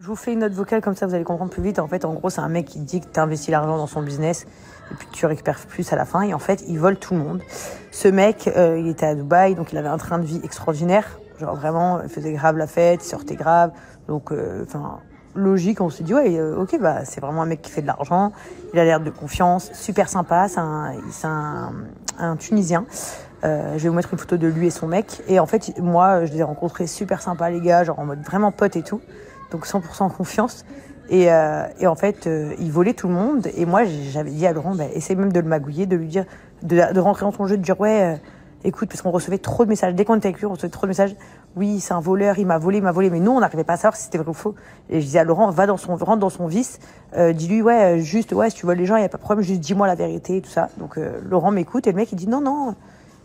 Je vous fais une note vocale comme ça, vous allez comprendre plus vite. En fait, en gros, c'est un mec qui dit que tu investis l'argent dans son business et puis tu récupères plus à la fin. Et en fait, il vole tout le monde. Ce mec, il était à Dubaï, donc il avait un train de vie extraordinaire. Genre vraiment, il faisait grave la fête, il sortait grave. Donc, logique, on se dit, ouais, ok, bah, c'est vraiment un mec qui fait de l'argent. Il a l'air de confiance, super sympa. C'est un Tunisien. Je vais vous mettre une photo de lui et son mec. Et en fait, moi, je les ai rencontrés super sympas, les gars, genre en mode vraiment pote et tout. Donc 100% confiance. Et en fait, il volait tout le monde. Et moi, j'avais dit à Laurent, bah, essaye même de le magouiller, de lui dire, de rentrer dans son jeu, de dire, ouais, écoute, parce qu'on recevait trop de messages. Dès qu'on était avec lui, on recevait trop de messages. Oui, c'est un voleur, il m'a volé. Mais nous, on n'arrivait pas à savoir si c'était vrai ou faux. Et je disais à Laurent, rentre dans son vice. Dis-lui, ouais, juste, ouais, si tu voles les gens, il n'y a pas de problème, juste dis-moi la vérité et tout ça. Donc, Laurent m'écoute et le mec, il dit, non,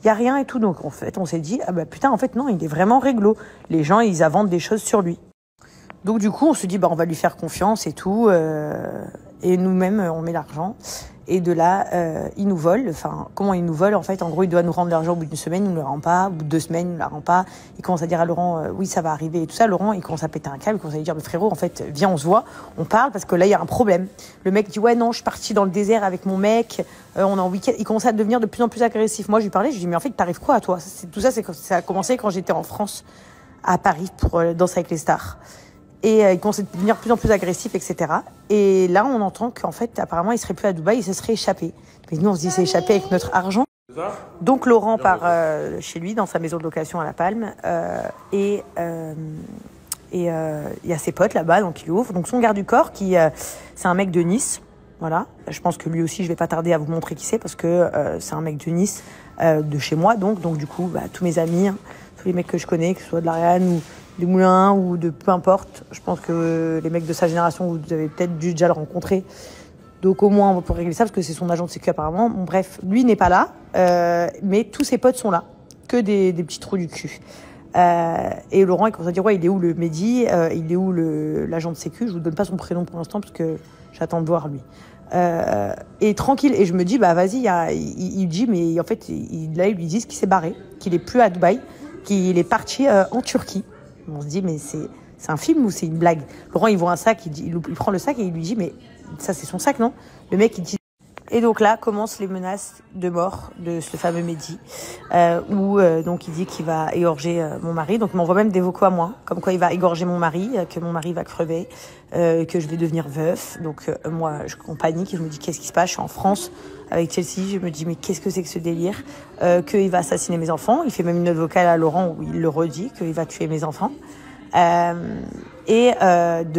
il n'y a rien et tout. Donc, en fait, on s'est dit, ah bah putain, en fait, non, il est vraiment réglo. Les gens, ils inventent des choses sur lui. Donc du coup, on se dit, bah, on va lui faire confiance et tout. Et nous-mêmes, on met l'argent. Et de là, il nous vole. Enfin, comment il nous vole? En fait, en gros, il doit nous rendre l'argent au bout d'une semaine, il ne nous le rend pas. Au bout de 2 semaines, il ne nous la rend pas. Il commence à dire à Laurent, oui, ça va arriver et tout ça. Laurent, il commence à péter un câble. Il commence à lui dire, mais frérot, en fait, viens, on se voit, on parle parce que là, il y a un problème. Le mec dit, ouais, non, je suis parti dans le désert avec mon mec. On est en week-end. Il commence à devenir de plus en plus agressif. Moi, je lui parlais, je lui dis, mais en fait, t'arrives quoi à toi? Tout ça, ça a commencé quand j'étais en France, à Paris, pour danser avec les stars. Et il commençait à devenir de plus en plus agressif, etc. Et là, on entend qu'en fait, apparemment, il serait plus à Dubaï, il se serait échappé. Mais nous, on se dit, il s'est échappé avec notre argent. Donc, Laurent part chez lui, dans sa maison de location à La Palme. Et il y a ses potes là-bas, donc il ouvre. Donc, son garde du corps, c'est un mec de Nice. Voilà. Je pense que lui aussi, je vais pas tarder à vous montrer qui c'est, parce que c'est un mec de Nice, de chez moi. Donc du coup, bah, tous mes amis, hein, tous les mecs que je connais, que ce soit de l'Ariane ou des Moulins ou de peu importe. Je pense que les mecs de sa génération, vous avez peut-être dû déjà le rencontrer. Donc au moins, on va pouvoir régler ça parce que c'est son agent de sécu apparemment. Bon, bref, lui n'est pas là, mais tous ses potes sont là. Que des petits trous du cul. Et Laurent, il commence à dire, ouais, il est où le Mehdi, il est où l'agent de sécu? Je vous donne pas son prénom pour l'instant parce que j'attends de voir lui. Et tranquille. Et je me dis, bah vas-y, il dit, mais en fait, là, ils lui disent qu'il s'est barré, qu'il est plus à Dubaï, qu'il est parti en Turquie. On se dit, mais c'est un film ou c'est une blague? Laurent, il voit un sac, il prend le sac et il lui dit, mais ça, c'est son sac, non? Le mec, il dit... Et donc là, commencent les menaces de mort de ce fameux Mehdi, où donc il dit qu'il va égorger mon mari. Donc il m'envoie même des vocaux à moi, comme quoi il va égorger mon mari, que mon mari va crever, que je vais devenir veuf. Donc moi, je panique et je me dis, qu'est-ce qui se passe? Je suis en France avec Chelsea, je me dis, mais qu'est-ce que c'est que ce délire? Qu'il va assassiner mes enfants. Il fait même une note vocale à Laurent où il le redit, qu'il va tuer mes enfants. De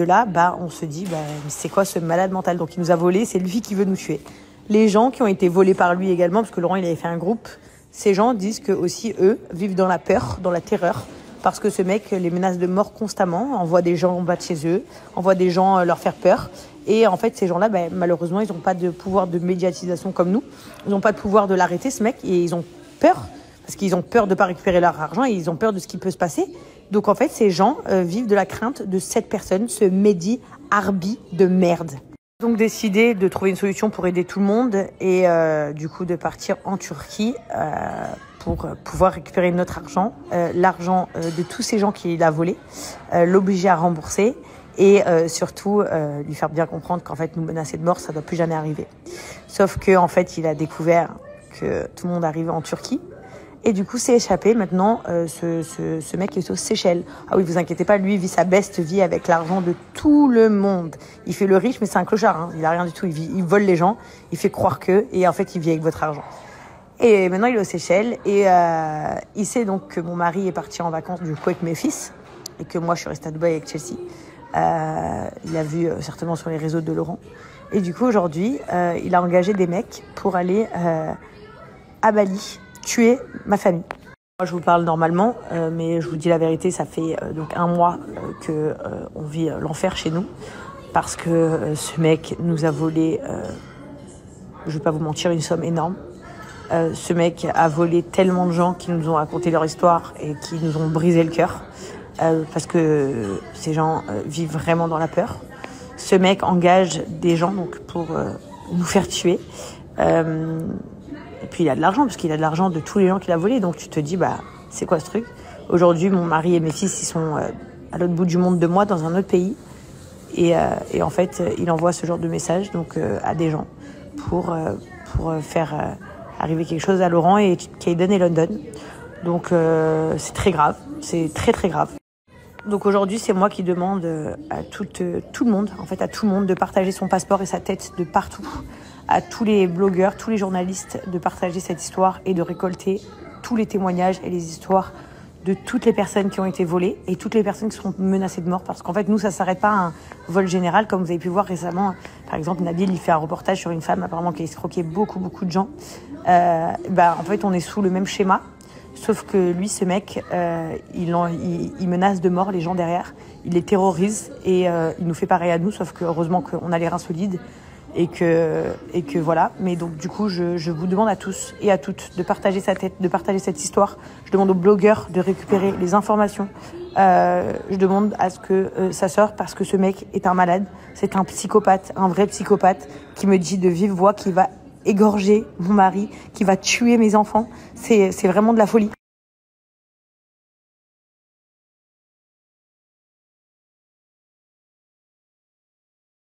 là, bah, on se dit, bah, c'est quoi ce malade mental? Donc il nous a volé, c'est lui qui veut nous tuer. Les gens qui ont été volés par lui également, parce que Laurent, il avait fait un groupe, ces gens disent que aussi eux vivent dans la peur, dans la terreur, parce que ce mec les menace de mort constamment, envoie des gens en bas de chez eux, envoie des gens leur faire peur. Et en fait, ces gens-là, ben, malheureusement, ils n'ont pas de pouvoir de médiatisation comme nous. Ils n'ont pas de pouvoir de l'arrêter, ce mec, et ils ont peur, parce qu'ils ont peur de ne pas récupérer leur argent, et ils ont peur de ce qui peut se passer. Donc en fait, ces gens vivent de la crainte de cette personne, ce Mehdi Harbi de merde. Donc décidé de trouver une solution pour aider tout le monde et du coup de partir en Turquie pour pouvoir récupérer notre argent, l'argent de tous ces gens qu'il a volé, l'obliger à rembourser et surtout lui faire bien comprendre qu'en fait nous menacer de mort ça doit plus jamais arriver. Sauf que en fait il a découvert que tout le monde arrivait en Turquie. Et du coup, s'est échappé. Maintenant, ce mec est aux Seychelles. Ah oui, vous inquiétez pas, lui, il vit sa best vie avec l'argent de tout le monde. Il fait le riche, mais c'est un clochard. Hein. Il a rien du tout. Il vole les gens. Il fait croire que. Et en fait, il vit avec votre argent. Et maintenant, il est aux Seychelles. Et il sait donc que mon mari est parti en vacances, du coup, avec mes fils. Et que moi, je suis restée à Dubaï avec Chelsea. Il a vu certainement sur les réseaux de Laurent. Et du coup, aujourd'hui, il a engagé des mecs pour aller à Bali tuer ma famille. Moi, je vous parle normalement, mais je vous dis la vérité, ça fait donc 1 mois que on vit l'enfer chez nous, parce que ce mec nous a volé, je vais pas vous mentir, une somme énorme. Ce mec a volé tellement de gens qui nous ont raconté leur histoire et qui nous ont brisé le cœur, parce que ces gens vivent vraiment dans la peur. Ce mec engage des gens donc pour nous faire tuer. Et puis il a de l'argent, parce qu'il a de l'argent de tous les gens qu'il a volés. Donc tu te dis, bah, c'est quoi ce truc? Aujourd'hui, mon mari et mes fils, ils sont à l'autre bout du monde de moi, dans un autre pays. Et en fait, il envoie ce genre de message donc, à des gens pour faire arriver quelque chose à Laurent et Kaden et London. Donc c'est très grave, c'est très très grave. Donc aujourd'hui, c'est moi qui demande à tout le monde, en fait à tout le monde, de partager son passeport et sa tête de partout, à tous les blogueurs, tous les journalistes, de partager cette histoire et de récolter tous les témoignages et les histoires de toutes les personnes qui ont été volées et toutes les personnes qui sont menacées de mort. Parce qu'en fait, nous, ça ne s'arrête pas à un vol général, comme vous avez pu voir récemment. Par exemple, Nabil, il fait un reportage sur une femme apparemment qui a escroqué beaucoup de gens. En fait, on est sous le même schéma. Sauf que lui, ce mec, il menace de mort les gens derrière. Il les terrorise et il nous fait pareil à nous. Sauf que heureusement qu'on a les reins solides et que voilà. Mais donc du coup, je vous demande à tous et à toutes de partager sa tête, de partager cette histoire. Je demande aux blogueurs de récupérer les informations. Je demande à ce que ça sorte parce que ce mec est un malade. C'est un psychopathe, un vrai psychopathe qui me dit de vive voix qu'il va égorger mon mari, qui va tuer mes enfants. C'est vraiment de la folie.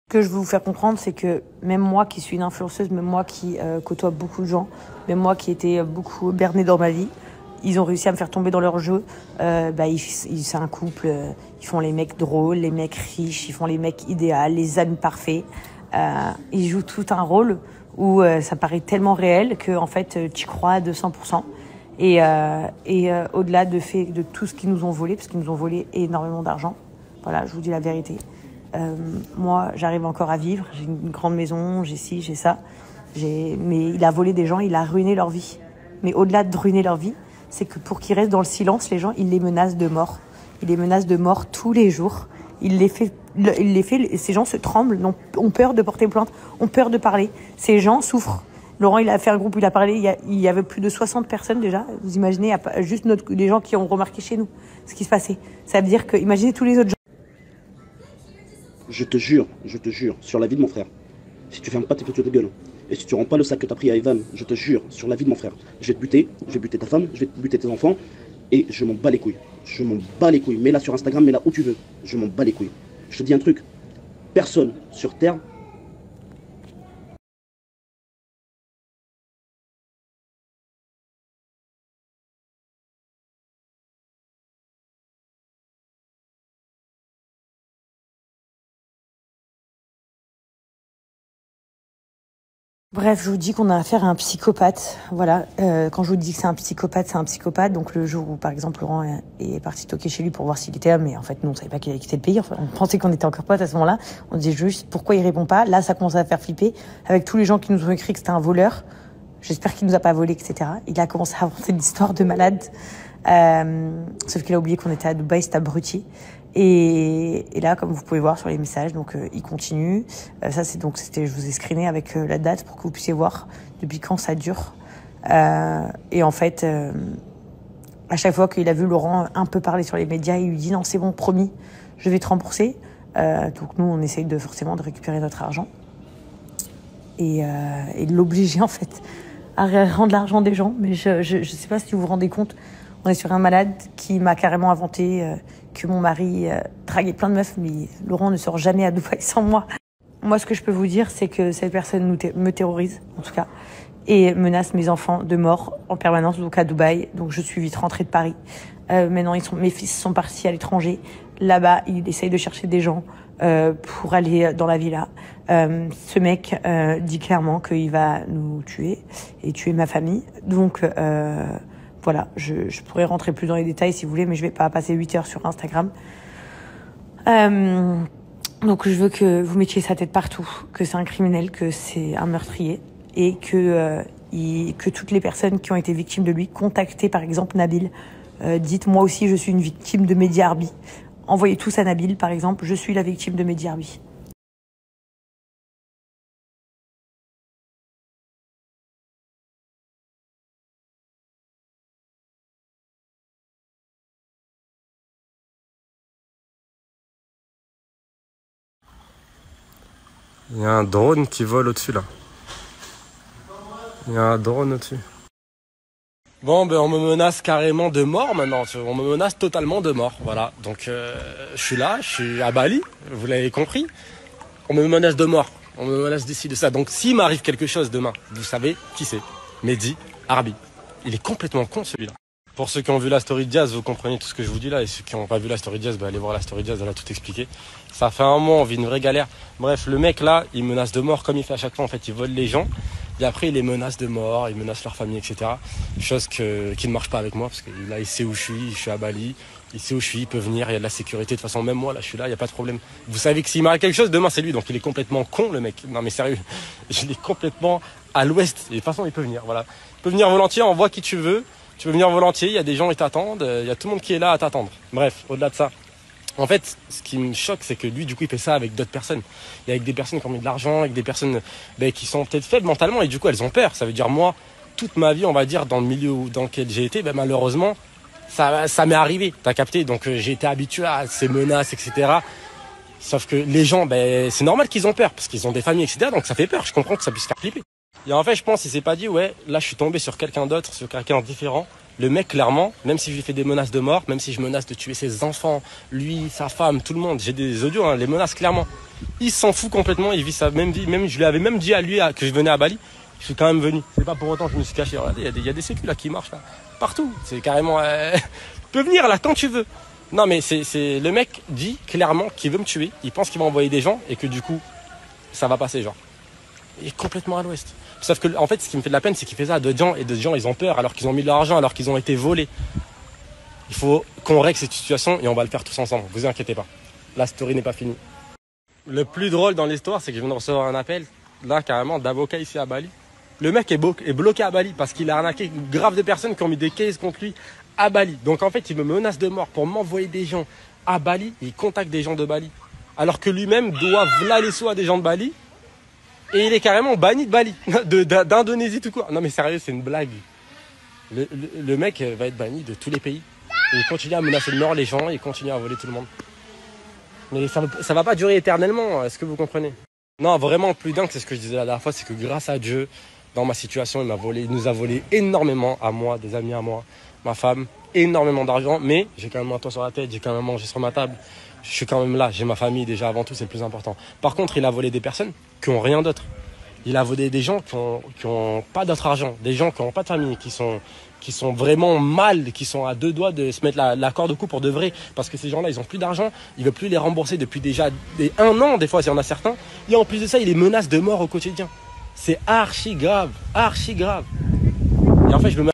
Ce que je veux vous faire comprendre, c'est que même moi qui suis une influenceuse, même moi qui côtoie beaucoup de gens, même moi qui étais beaucoup bernée dans ma vie, ils ont réussi à me faire tomber dans leur jeu. C'est un couple, ils font les mecs drôles, les mecs riches, ils font les mecs idéaux, les amis parfaits. Ils jouent tout un rôle où ça paraît tellement réel que en fait tu crois à 200%. Et au-delà de tout ce qu'ils nous ont volé, parce qu'ils nous ont volé énormément d'argent, voilà, je vous dis la vérité. Moi, j'arrive encore à vivre, j'ai une grande maison, j'ai ci, j'ai ça. Mais il a volé des gens, il a ruiné leur vie. Mais au-delà de ruiner leur vie, c'est que pour qu'ils restent dans le silence, les gens, il les menace de mort. Il les menace de mort tous les jours. Ces gens se tremblent, ont peur de porter plainte, ont peur de parler. Ces gens souffrent. Laurent, il a fait un groupe, il a parlé, il y avait plus de 60 personnes déjà. Vous imaginez, juste les gens qui ont remarqué chez nous ce qui se passait. Ça veut dire que, imaginez tous les autres gens. Je te jure, sur la vie de mon frère. Si tu fermes pas tes petites de gueule, et si tu rends pas le sac que t'as pris à Evan, je te jure, sur la vie de mon frère, je vais te buter, je vais buter ta femme, je vais te buter tes enfants, et je m'en bats les couilles. Je m'en bats les couilles. Mets-la sur Instagram, mets-la où tu veux. Je m'en bats les couilles. Je te dis un truc, personne sur Terre. Bref, je vous dis qu'on a affaire à un psychopathe. Voilà. Quand je vous dis que c'est un psychopathe, c'est un psychopathe. Donc le jour où, par exemple, Laurent est parti toquer chez lui pour voir s'il était là, mais en fait, nous, on savait pas qu'il allait quitter le pays. Enfin, on pensait qu'on était encore potes à ce moment-là. On disait juste pourquoi il répond pas. Là, ça commence à faire flipper avec tous les gens qui nous ont écrit que c'était un voleur. J'espère qu'il nous a pas volé, etc. Il a commencé à inventer une histoire de malade. Sauf qu'il a oublié qu'on était à Dubaï, c'était abruti. Et là, comme vous pouvez voir sur les messages, donc il continue. Je vous ai screené avec la date pour que vous puissiez voir depuis quand ça dure. Et en fait, à chaque fois qu'il a vu Laurent un peu parler sur les médias, il lui dit non, c'est bon, promis, je vais te rembourser. Donc nous, on essaye forcément de récupérer notre argent et de l'obliger en fait à rendre l'argent des gens. Mais je sais pas si vous vous rendez compte. On est sur un malade qui m'a carrément inventé que mon mari draguait plein de meufs, mais Laurent ne sort jamais à Dubaï sans moi. Moi, ce que je peux vous dire, c'est que cette personne me terrorise, en tout cas, et menace mes enfants de mort en permanence, donc à Dubaï. Donc je suis vite rentrée de Paris. Maintenant, mes fils sont partis à l'étranger. Là-bas, il essaye de chercher des gens pour aller dans la villa. Ce mec dit clairement qu'il va nous tuer et tuer ma famille. Donc... voilà, je pourrais rentrer plus dans les détails si vous voulez, mais je vais pas passer 8 heures sur Instagram. Donc je veux que vous mettiez sa tête partout, que c'est un criminel, que c'est un meurtrier, et que toutes les personnes qui ont été victimes de lui, contactez par exemple Nabil, dites moi aussi je suis une victime de Mehdi Harbi. Envoyez tous à Nabil par exemple, je suis la victime de Mehdi Harbi. Il y a un drone qui vole au-dessus là. Il y a un drone au-dessus. Bon, ben on me menace carrément de mort maintenant. On me menace totalement de mort. Voilà. Donc je suis là, je suis à Bali. Vous l'avez compris. On me menace de mort. On me menace d'ici, de ça. Donc s'il m'arrive quelque chose demain, vous savez qui c'est. Mehdi Harbi. Il est complètement con celui-là. Pour ceux qui ont vu la story de Diaz, vous comprenez tout ce que je vous dis là. Et ceux qui n'ont pas vu la story de Diaz, allez voir la story de Diaz, elle a tout expliqué. Ça fait un mois, on vit une vraie galère. Bref, le mec là, il menace de mort comme il fait à chaque fois. En fait, il vole les gens. Et après, il les menace de mort, il menace leur famille, etc. Chose qui ne marche pas avec moi, parce que là, il sait où je suis à Bali. Il sait où je suis, il peut venir, il y a de la sécurité. De toute façon, même moi, là, je suis là, il n'y a pas de problème. Vous savez que s'il m'arrive quelque chose, demain, c'est lui. Donc, il est complètement con, le mec. Non, mais sérieux. Il est complètement à l'ouest. Et de toute façon, il peut venir, voilà. Il peut venir volontiers, envoie qui tu veux. Tu peux venir volontiers, il y a des gens qui t'attendent, il y a tout le monde qui est là à t'attendre. Bref, au-delà de ça. En fait, ce qui me choque, c'est que lui, du coup, il fait ça avec d'autres personnes. Et avec des personnes qui ont mis de l'argent, avec des personnes qui sont peut-être faibles mentalement, et du coup, elles ont peur. Ça veut dire, moi, toute ma vie, on va dire, dans le milieu dans lequel j'ai été, malheureusement, ça m'est arrivé, t'as capté. Donc, j'ai été habitué à ces menaces, etc. Sauf que les gens, c'est normal qu'ils ont peur, parce qu'ils ont des familles, etc. Donc, ça fait peur. Je comprends que ça puisse faire flipper. Et en fait, je pense qu'il s'est pas dit, ouais, là, je suis tombé sur quelqu'un d'autre, sur quelqu'un de différent. Le mec, clairement, même si je lui fais des menaces de mort, même si je menace de tuer ses enfants, lui, sa femme, tout le monde, j'ai des audios, hein, les menaces, clairement. Il s'en fout complètement, il vit sa même vie. Même, je lui avais même dit à lui que je venais à Bali, je suis quand même venu. C'est pas pour autant que je me suis caché. Regardez, il y a des sécu là qui marchent là. Partout. C'est carrément. Tu peux venir là quand tu veux. Non, mais c'est le mec dit clairement qu'il veut me tuer. Il pense qu'il va envoyer des gens et que du coup, ça va passer, genre. Il est complètement à l'ouest. Sauf que, en fait, ce qui me fait de la peine, c'est qu'il fait ça à d'autres gens, et d'autres gens, ils ont peur, alors qu'ils ont mis de l'argent, alors qu'ils ont été volés. Il faut qu'on règle cette situation, et on va le faire tous ensemble. Vous inquiétez pas. La story n'est pas finie. Le plus drôle dans l'histoire, c'est que je viens de recevoir un appel, là, carrément, d'avocat ici à Bali. Le mec est bloqué à Bali, parce qu'il a arnaqué grave de personnes qui ont mis des cases contre lui à Bali. Donc, en fait, il me menace de mort pour m'envoyer des gens à Bali, et il contacte des gens de Bali. Alors que lui-même doit v'là les sous à des gens de Bali. Et il est carrément banni de Bali, d'Indonésie tout court. Non mais sérieux, c'est une blague. Le mec va être banni de tous les pays. Et il continue à menacer de mort les gens, il continue à voler tout le monde. Mais ça va pas durer éternellement, est-ce que vous comprenez? Non, vraiment, le plus dingue, c'est ce que je disais la dernière fois, c'est que grâce à Dieu, dans ma situation, il nous a volé énormément, à moi, des amis à moi, ma femme, énormément d'argent. Mais j'ai quand même un toit sur la tête, j'ai quand même mangé sur ma table. Je suis quand même là, j'ai ma famille déjà avant tout, c'est le plus important. Par contre, il a volé des personnes qui n'ont rien d'autre. Il a volé des gens qui ont pas d'autre argent, des gens qui n'ont pas de famille, qui sont vraiment mal, qui sont à deux doigts de se mettre la corde au cou pour de vrai. Parce que ces gens-là, ils n'ont plus d'argent, ils ne veulent plus les rembourser depuis déjà un an, des fois, s'il y en a certains. Et en plus de ça, il les menace de mort au quotidien. C'est archi grave, archi grave. Et en fait, je me